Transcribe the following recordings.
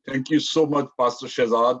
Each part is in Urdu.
Thank you so much, Pastor Shehzad.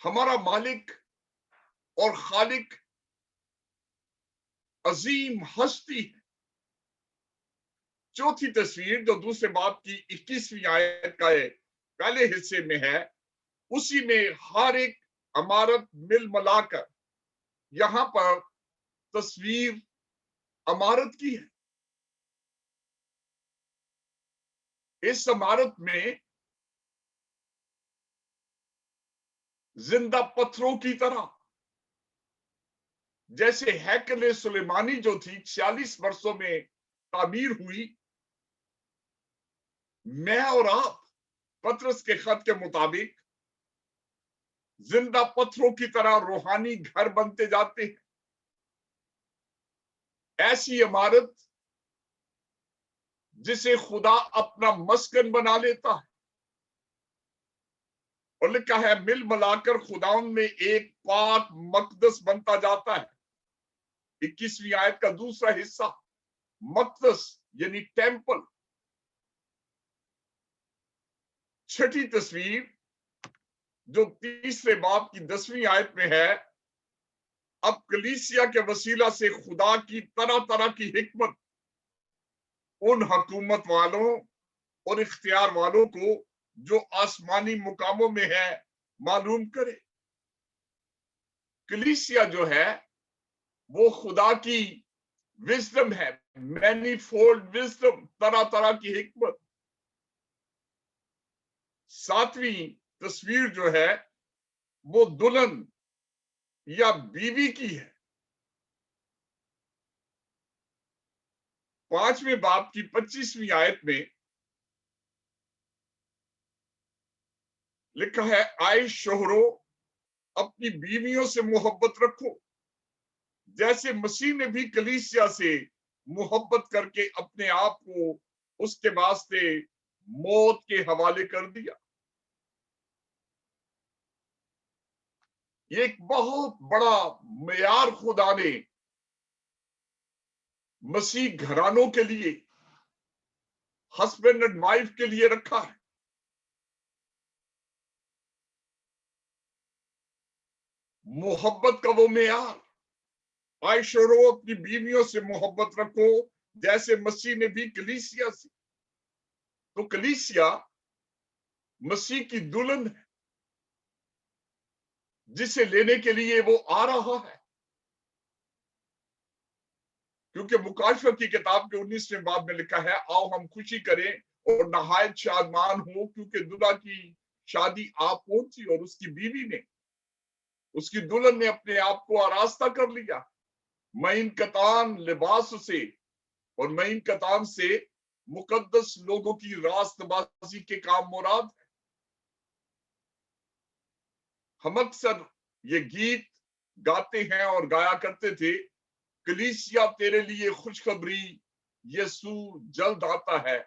ہمارا مالک اور خالق عظیم ہستی ہے۔ چوتھی تصویر جو دوسرے باب کی 21ویں آیت کا پہلے حصے میں ہے، اسی میں ہر ایک عمارت مل ملا کر یہاں پر تصویر عمارت کی ہے۔ اس عمارت میں زندہ پتھروں کی طرح، جیسے ہیکل سلیمانی جو تھی 46 برسوں میں تعمیر ہوئی، میں اور آپ پطرس کے خط کے مطابق زندہ پتھروں کی طرح روحانی گھر بنتے جاتے ہیں۔ ایسی عمارت جسے خدا اپنا مسکن بنا لیتا ہے، اور لکھا ہے مل ملا کر خداوند میں ایک پاک مقدس بنتا جاتا ہے۔ 21ویں آیت کا دوسرا حصہ، مقدس یعنی ٹیمپل۔ چھٹی تصویر جو تیسرے باب کی 10ویں آیت میں ہے، اب کلیسیا کے وسیلہ سے خدا کی طرح طرح کی حکمت ان حکومت والوں اور اختیار والوں کو جو آسمانی مقاموں میں ہے معلوم کرے۔ کلیسیا جو ہے وہ خدا کی وزڈم ہے، مینی فولڈ وزڈم، طرح طرح کی حکمت۔ ساتویں تصویر جو ہے وہ دلہن یا بیوی کی ہے۔ 5ویں باب کی 25ویں آیت میں لکھا ہے، آئے شوہرو اپنی بیویوں سے محبت رکھو، جیسے مسیح نے بھی کلیسیا سے محبت کر کے اپنے آپ کو اس کے واسطے موت کے حوالے کر دیا۔ یہ ایک بہت بڑا معیار خدا نے مسیح گھرانوں کے لیے، ہسبینڈ اینڈ وائف کے لیے رکھا ہے۔ محبت کا وہ معیار، آئے شوہرو اپنی بیویوں سے محبت رکھو جیسے مسیح نے بھی کلیسیا سے۔ تو کلیسیا مسیح کی دلہن ہے جسے لینے کے لیے وہ آ رہا ہے، کیونکہ مکاشفہ کی کتاب کے 19ویں باب میں لکھا ہے، آؤ ہم خوشی کریں اور نہایت شادمان ہوں، کیونکہ دلہا کی شادی آ پہنچی اور اس کی بیوی نے، اس کی دلہن نے اپنے آپ کو آراستہ کر لیا۔ معین کتان لباس سے، اور معین کتان سے مقدس لوگوں کی راست بازی کے کام مراد ہے۔ ہم اکثر یہ گیت گاتے ہیں اور گایا کرتے تھے، کلیسیا تیرے لیے خوشخبری، یسوع جلد آتا ہے،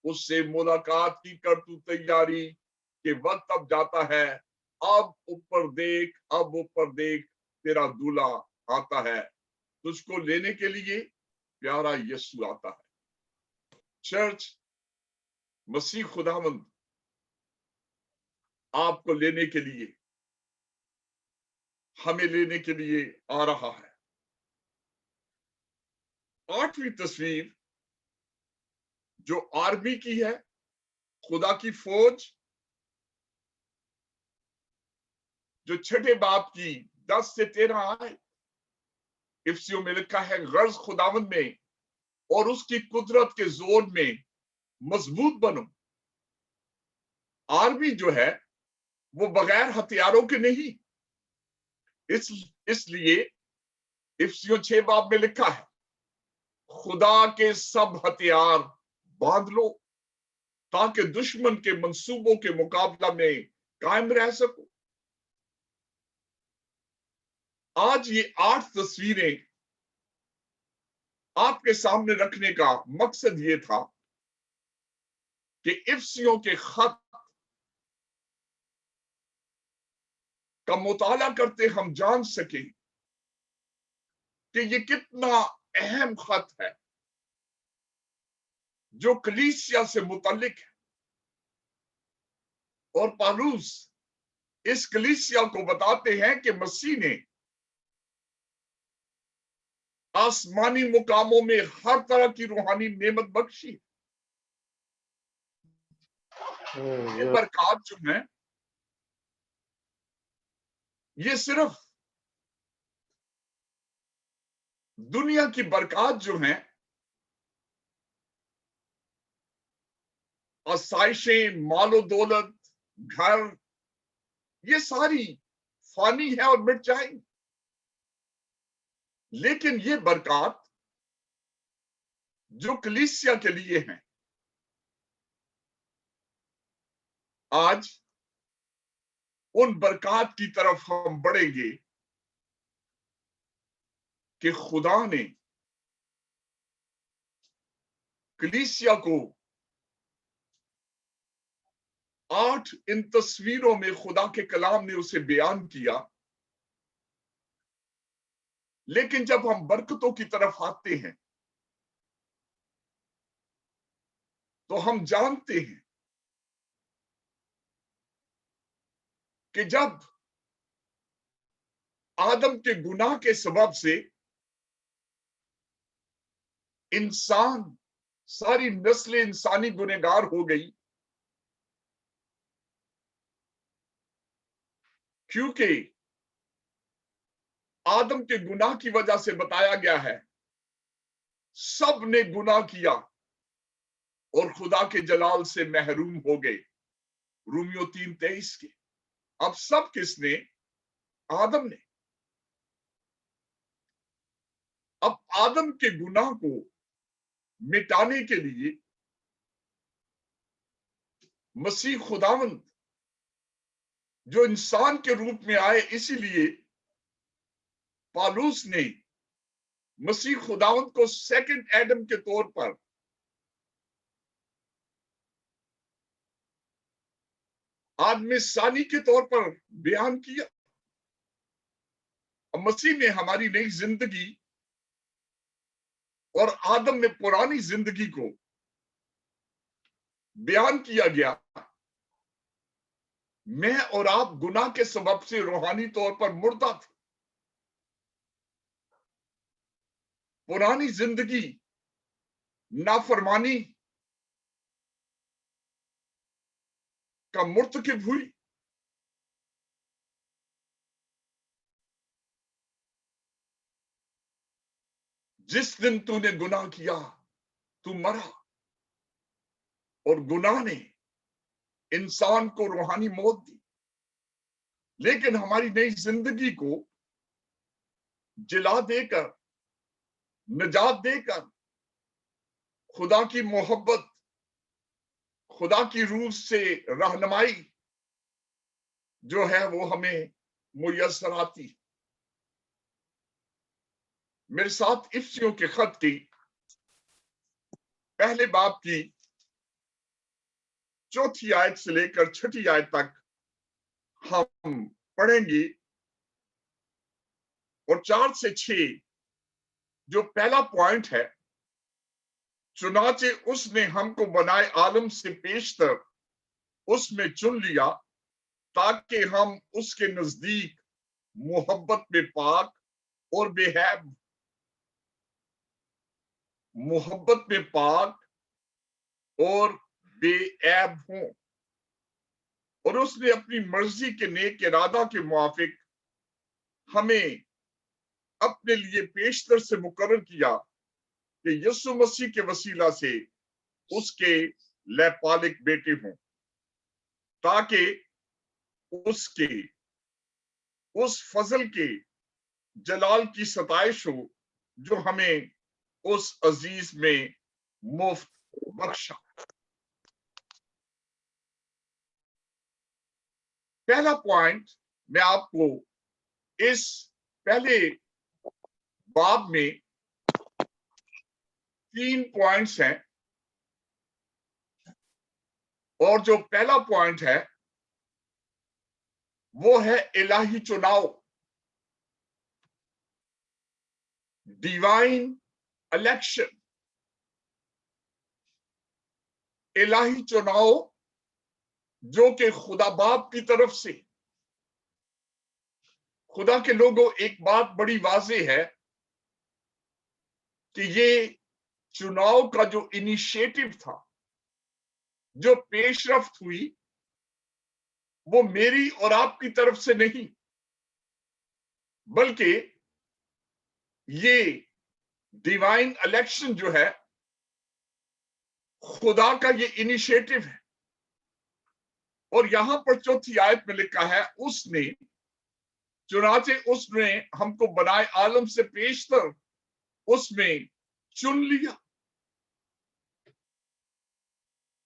اس سے ملاقات کی کر تو تیاری کہ وقت اب جاتا ہے، اب اوپر دیکھ، اب اوپر دیکھ، تیرا دولہا آتا ہے، تجھ کو لینے کے لیے پیارا یسوع آتا ہے۔ چرچ، مسیح خداوند آپ کو لینے کے لیے، ہمیں لینے کے لیے آ رہا ہے۔ 8ویں تصویر جو آرمی کی ہے، خدا کی فوج، جو چھٹے باب کی 10 سے 13 آئے، افسیوں میں لکھا ہے، غرض خداوند میں اور اس کی قدرت کے زور میں مضبوط بنو۔ آرمی جو ہے وہ بغیر ہتھیاروں کے نہیں، اس لیے افسیوں 6 باب میں لکھا ہے، خدا کے سب ہتھیار باندھ لو تاکہ دشمن کے منصوبوں کے مقابلہ میں قائم رہ سکو۔ آج یہ 8 تصویریں آپ کے سامنے رکھنے کا مقصد یہ تھا کہ افسیوں کے خط کا مطالعہ کرتے ہم جان سکیں کہ یہ کتنا اہم خط ہے جو کلیسیا سے متعلق ہے، اور پالوس اس کلیسیا کو بتاتے ہیں کہ مسیح نے آسمانی مقاموں میں ہر طرح کی روحانی نعمت بخشی. یہ برکات جو ہیں یہ صرف دنیا کی برکات جو ہیں، آسائشیں، مال و دولت، گھر، یہ ساری فانی ہے اور مٹ جائیں گی. لیکن یہ برکات جو کلیسیا کے لیے ہیں، آج ان برکات کی طرف ہم بڑھیں گے کہ خدا نے کلیسیا کو 8 ان تصویروں میں خدا کے کلام نے اسے بیان کیا. لیکن جب ہم برکتوں کی طرف آتے ہیں تو ہم جانتے ہیں کہ جب آدم کے گناہ کے سبب سے انسان، ساری نسل انسانی گنہگار ہو گئی، کیونکہ آدم کے گناہ کی وجہ سے بتایا گیا ہے سب نے گناہ کیا اور خدا کے جلال سے محروم ہو گئے. رومیو 3:23 کے. اب سب کس نے؟ آدم نے. اب آدم کے گناہ کو مٹانے کے لیے مسیح خداوند جو انسان کے روپ میں آئے، اسی لیے پالوس نے مسیح خداوند کو سیکنڈ ایڈم کے طور پر آدم ثانی کے طور پر بیان کیا. مسیح میں ہماری نئی زندگی اور آدم میں پرانی زندگی کو بیان کیا گیا. میں اور آپ گناہ کے سبب سے روحانی طور پر مردہ تھے. پرانی زندگی نافرمانی کا مرتکب ہوئی. جس دن تو نے گناہ کیا تو مرا، اور گناہ نے انسان کو روحانی موت دی. لیکن ہماری نئی زندگی کو جلا دے کر، نجات دے کر، خدا کی محبت، خدا کی روح سے رہنمائی جو ہے وہ ہمیں میسر آتی. میرے ساتھ افسیوں کے خط کی پہلے باب کی 4 آیت سے لے کر 6 آیت تک ہم پڑھیں گے. اور 4 سے 6 جو پہلا پوائنٹ ہے، چنانچہ اس نے ہم کو بنائے عالم سے پیشتر اس میں چن لیا تاکہ ہم اس کے نزدیک محبت میں پاک اور بے عیب، محبت میں پاک اور بے عیب ہوں. اور اس نے اپنی مرضی کے نیک ارادہ کے موافق ہمیں اپنے لیے پیشتر سے مقرر کیا کہ یسوع مسیح کے وسیلہ سے اس کے لے پالک بیٹے ہوں، تاکہ اس فضل کے جلال کی ستائش ہو جو ہمیں اس عزیز میں مفت بخشا. پہلا پوائنٹ میں آپ کو اس پہلے باب میں 3 پوائنٹس ہیں، اور جو پہلا پوائنٹ ہے وہ ہے الہی چناؤ، ڈیوائن الیکشن. الہی چناؤ جو کہ خدا باپ کی طرف سے خدا کے لوگوں، ایک بات بڑی واضح ہے کہ یہ چناؤ کا جو انیشیٹو تھا، جو پیش رفت ہوئی، وہ میری اور آپ کی طرف سے نہیں، بلکہ یہ ڈیوائن الیکشن جو ہے، خدا کا یہ انیشیٹو ہے۔ اور یہاں پر چوتھی آیت میں لکھا ہے، اس نے چنانچہ اس نے ہم کو بنائے عالم سے پیشتر اس میں چن لیا۔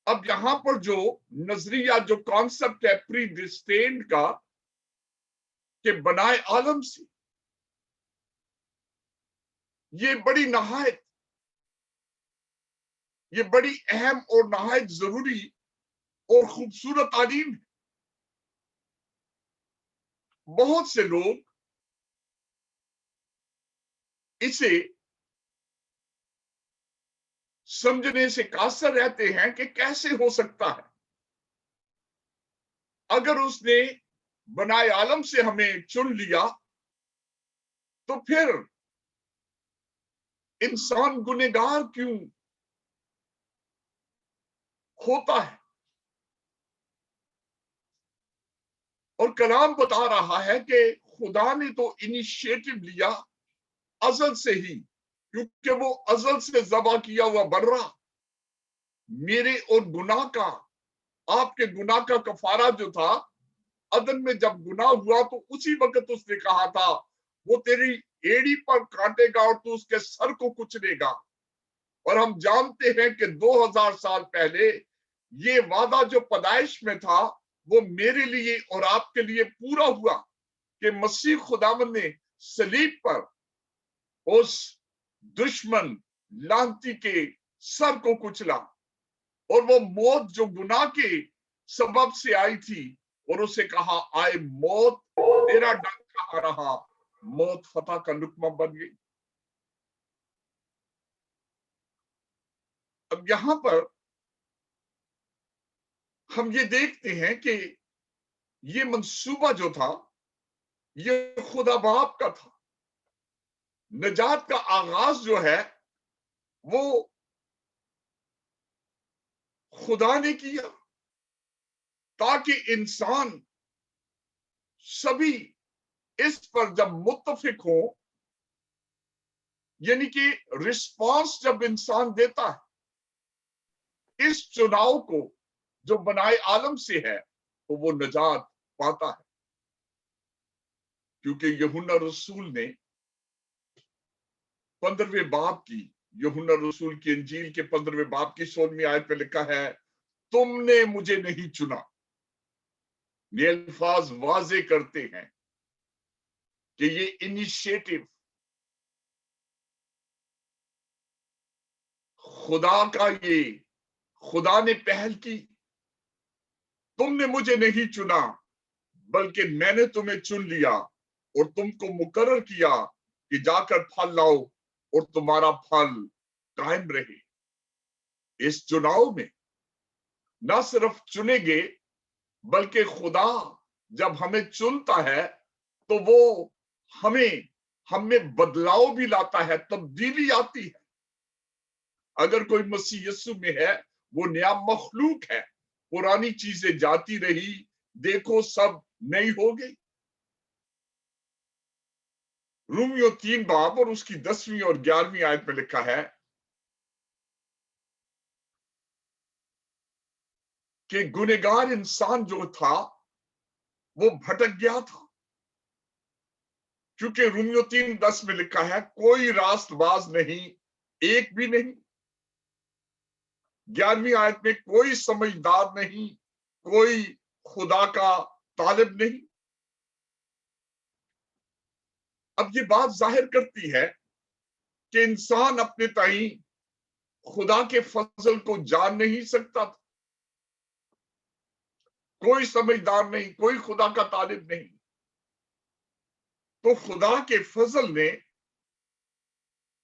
اب یہاں پر جو نظریہ، جو کانسپٹ ہے پری ڈسٹینڈ کا، کہ بنائے عالم سے، یہ بڑی اہم اور نہایت ضروری اور خوبصورت تعلیم ہے۔ بہت سے لوگ اسے سمجھنے سے قاصر رہتے ہیں کہ کیسے ہو سکتا ہے، اگر اس نے بنائے عالم سے ہمیں چن لیا تو پھر انسان گنہگار کیوں ہوتا ہے؟ اور کلام بتا رہا ہے کہ خدا نے تو انیشیٹو لیا ازل سے ہی، کیونکہ وہ ازل سے ذبح کیا ہوا برا میرے اور گناہ کا، آپ کے گناہ کا کفارہ جو تھا، عدن میں جب گناہ ہوا تو اسی وقت اس نے کہا تھا وہ تیری ایڑی پر کاٹے گا اور تو اس کے سر کو کچلے گا۔ اور ہم جانتے ہیں کہ 2000 سال پہلے یہ وعدہ جو پیدائش میں تھا وہ میرے لیے اور آپ کے لیے پورا ہوا کہ مسیح خداوند نے صلیب پر اس دشمن لعنتی کے سر کو کچلا، اور وہ موت جو گناہ کے سبب سے آئی تھی، اور اسے کہا آئے موت تیرا ڈنگ کہاں رہا، موت فتح کا لقمہ بن گئی۔ اب یہاں پر ہم یہ دیکھتے ہیں کہ یہ منصوبہ جو تھا یہ خدا باپ کا تھا۔ نجات کا آغاز جو ہے وہ خدا نے کیا تاکہ انسان سبھی اس پر جب متفق ہو، یعنی کہ رسپانس جب انسان دیتا ہے اس چناؤ کو جو بنائے عالم سے ہے، تو وہ نجات پاتا ہے۔ کیونکہ یوحنا رسول نے 15ویں باب کی، یوحنا رسول کی انجیل کے 15ویں باب کی 16ویں آیت پہ لکھا ہے، تم نے مجھے نہیں چنا۔ یہ الفاظ واضح کرتے ہیں کہ یہ انیشیٹو خدا کا، یہ خدا نے پہل کی۔ تم نے مجھے نہیں چنا بلکہ میں نے تمہیں چن لیا اور تم کو مقرر کیا کہ جا کر پھل لاؤ اور تمہارا پھل قائم رہے۔ اس چناؤ میں نہ صرف چنے گے، بلکہ خدا جب ہمیں چنتا ہے تو وہ ہم میں بدلاؤ بھی لاتا ہے، تبدیلی آتی ہے۔ اگر کوئی مسیح یسوع میں ہے وہ نیا مخلوق ہے، پرانی چیزیں جاتی رہی، دیکھو سب نئی ہو گئی۔ رومیو 3 باب اور اس کی 10ویں اور 11ویں آیت میں لکھا ہے کہ گنہگار انسان جو تھا وہ بھٹک گیا تھا، کیونکہ رومیو 3:10 میں لکھا ہے کوئی راست باز نہیں، ایک بھی نہیں۔ 11ویں آیت میں کوئی سمجھدار نہیں، کوئی خدا کا طالب نہیں۔ اب یہ بات ظاہر کرتی ہے کہ انسان اپنے تئیں خدا کے فضل کو جان نہیں سکتا تھا، کوئی سمجھدار نہیں، کوئی خدا کا طالب نہیں۔ تو خدا کے فضل نے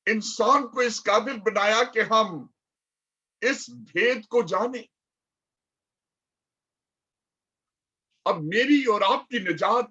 انسان کو اس قابل بنایا کہ ہم اس بھید کو جانیں۔ اب میری اور آپ کی نجات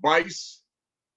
22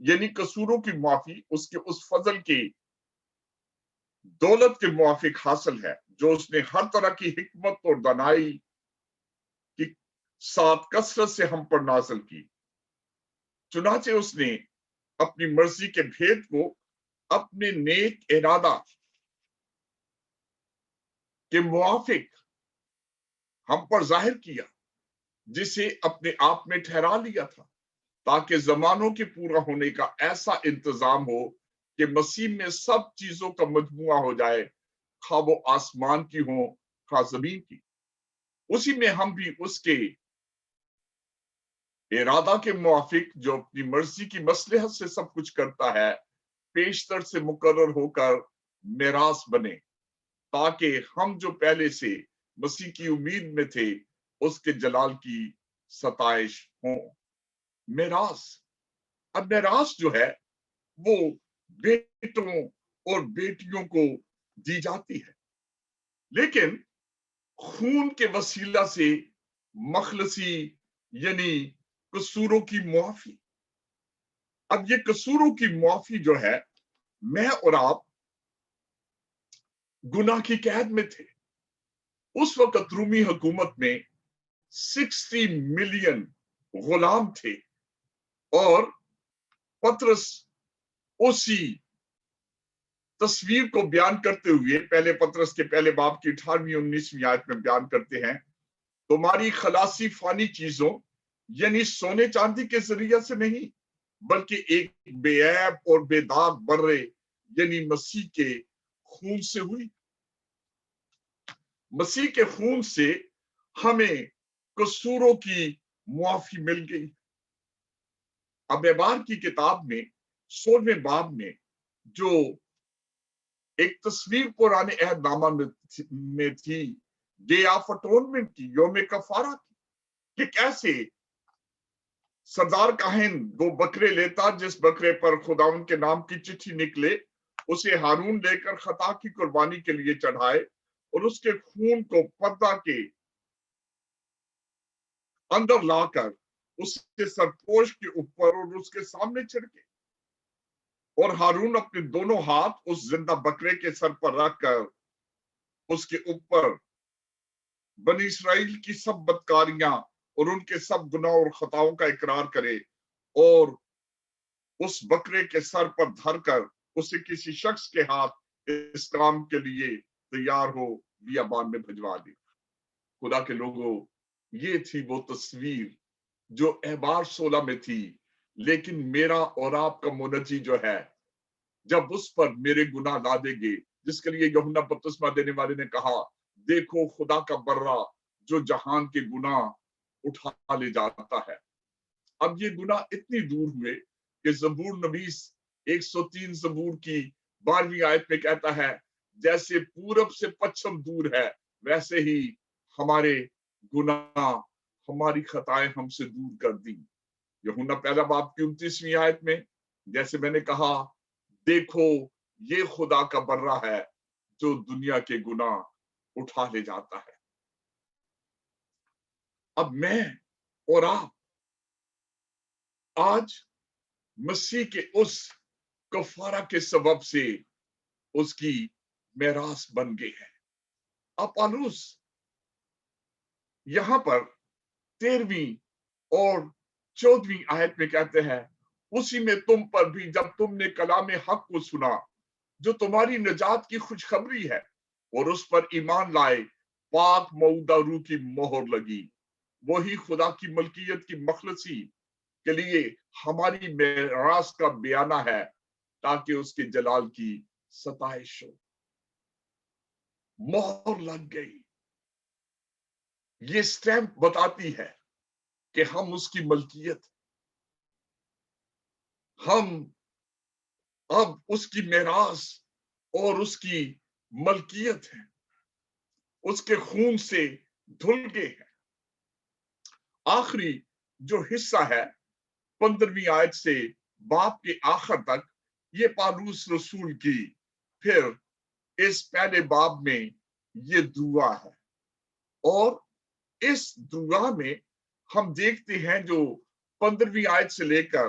یعنی قصوروں کی معافی اس کے اس فضل کی دولت کے موافق حاصل ہے جو اس نے ہر طرح کی حکمت اور دانائی کی ساتھ کثرت سے ہم پر نازل کی۔ چنانچہ اس نے اپنی مرضی کے بھید کو اپنے نیک ارادہ کے موافق ہم پر ظاہر کیا، جسے اپنے آپ میں ٹھہرا لیا تھا تاکہ زمانوں کے پورا ہونے کا ایسا انتظام ہو کہ مسیح میں سب چیزوں کا مجموعہ ہو جائے، خواہ وہ آسمان کی ہوں خواہ زمین کی۔ اسی میں ہم بھی اس کے ارادہ کے موافق جو اپنی مرضی کی مصلحت سے سب کچھ کرتا ہے پیشتر سے مقرر ہو کر میراث بنے، تاکہ ہم جو پہلے سے مسیح کی امید میں تھے اس کے جلال کی ستائش ہوں۔ میراث، اب میراث جو ہے وہ بیٹوں اور بیٹیوں کو دی جاتی ہے، لیکن خون کے وسیلہ سے مخلصی یعنی قصوروں کی معافی۔ اب یہ قصوروں کی معافی جو ہے، میں اور آپ گناہ کی قید میں تھے۔ اس وقت رومی حکومت میں 60 ملین غلام تھے، اور پطرس اسی تصویر کو بیان کرتے ہوئے پہلے پطرس کے پہلے باب کی 18ویں 19ویں آیت میں بیان کرتے ہیں، تمہاری خلاصی فانی چیزوں یعنی سونے چاندی کے ذریعے سے نہیں، بلکہ ایک بے عیب اور بے داغ برے یعنی مسیح کے خون سے ہوئی۔ مسیح کے خون سے ہمیں قصوروں کی معافی مل گئی۔ اب اعمال کی کتاب میں 16ویں باب میں جو ایک تصویر قرآن عہد نامہ میں تھی ڈے آف اٹونمنٹ کی، یوم کفارہ کی، کہ کیسے سردار کاہن وہ بکرے لیتا جس بکرے پر خداوند کے نام کی چٹھی نکلے، اسے ہارون لے کر خطا کی قربانی کے لیے چڑھائے اور اس کے خون کو پردہ کے اندر لا کر اس کے سرپوش کے اوپر اور اس کے سامنے چھڑکے، اور ہارون اپنے دونوں ہاتھ اس زندہ بکرے کے سر پر رکھ کر اس کے اوپر بنی اسرائیل کی سب بدکاریاں اور ان کے سب گناہ اور خطاؤں کا اقرار کرے، اور اس بکرے کے سر پر دھر کر اسے کسی شخص کے ہاتھ اس کام کے لیے تیار ہو بیابان میں بھجوا دی۔ خدا کے لوگوں، یہ تھی وہ تصویر جو احبار 16 میں تھی، لیکن میرا اور آپ کا منجی جو ہے، جب اس پر میرے گناہ لادے گے، جس کے لیے یوحنا بپتسمہ دینے والے نے کہا، دیکھو خدا کا برہ جو جہان کے گناہ اٹھا لے جاتا ہے۔ اب یہ گناہ اتنی دور ہوئے کہ زبور نویس 103 زبور کی 12ویں آیت میں کہتا ہے، جیسے پورب سے پچھم دور ہے، ویسے ہی ہمارے گناہ ہماری خطائیں ہم سے دور کر دی۔ یوحنا پہلا باب کی 29ویں آیت میں جیسے میں نے کہا، دیکھو یہ خدا کا برہ ہے جو دنیا کے گناہ اٹھا لے جاتا ہے۔ اب میں اور آپ آج مسیح کے اس کفارہ کے سبب سے اس کی میراث بن گئے ہیں۔ اب پالوس یہاں پر 13ویں اور 14ویں آیت میں کہتے ہیں، اسی میں تم پر بھی جب تم نے کلام حق کو سنا جو تمہاری نجات کی خوشخبری ہے، اور اس پر ایمان لائے، پاک مودہ روح کی مہر لگی، وہی خدا کی ملکیت کی مخلصی کے لیے ہماری میراث کا بیانہ ہے، تاکہ اس کے جلال کی ستائش ہو۔ مہر لگ گئی، یہ سٹیمپ بتاتی ہے کہ ہم اس کی ملکیت، ہم اب اس کی میراث اور اس کی ملکیت ہے، اس کے خون سے دھل گئے ہیں۔ آخری جو حصہ ہے 15ویں آیت سے باب کے آخر تک، یہ پالوس رسول کی پھر اس پہلے باب میں یہ دعا ہے، اور اس دعا میں ہم دیکھتے ہیں جو 15ویں آیت سے لے کر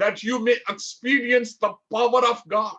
that you may experience the power of God,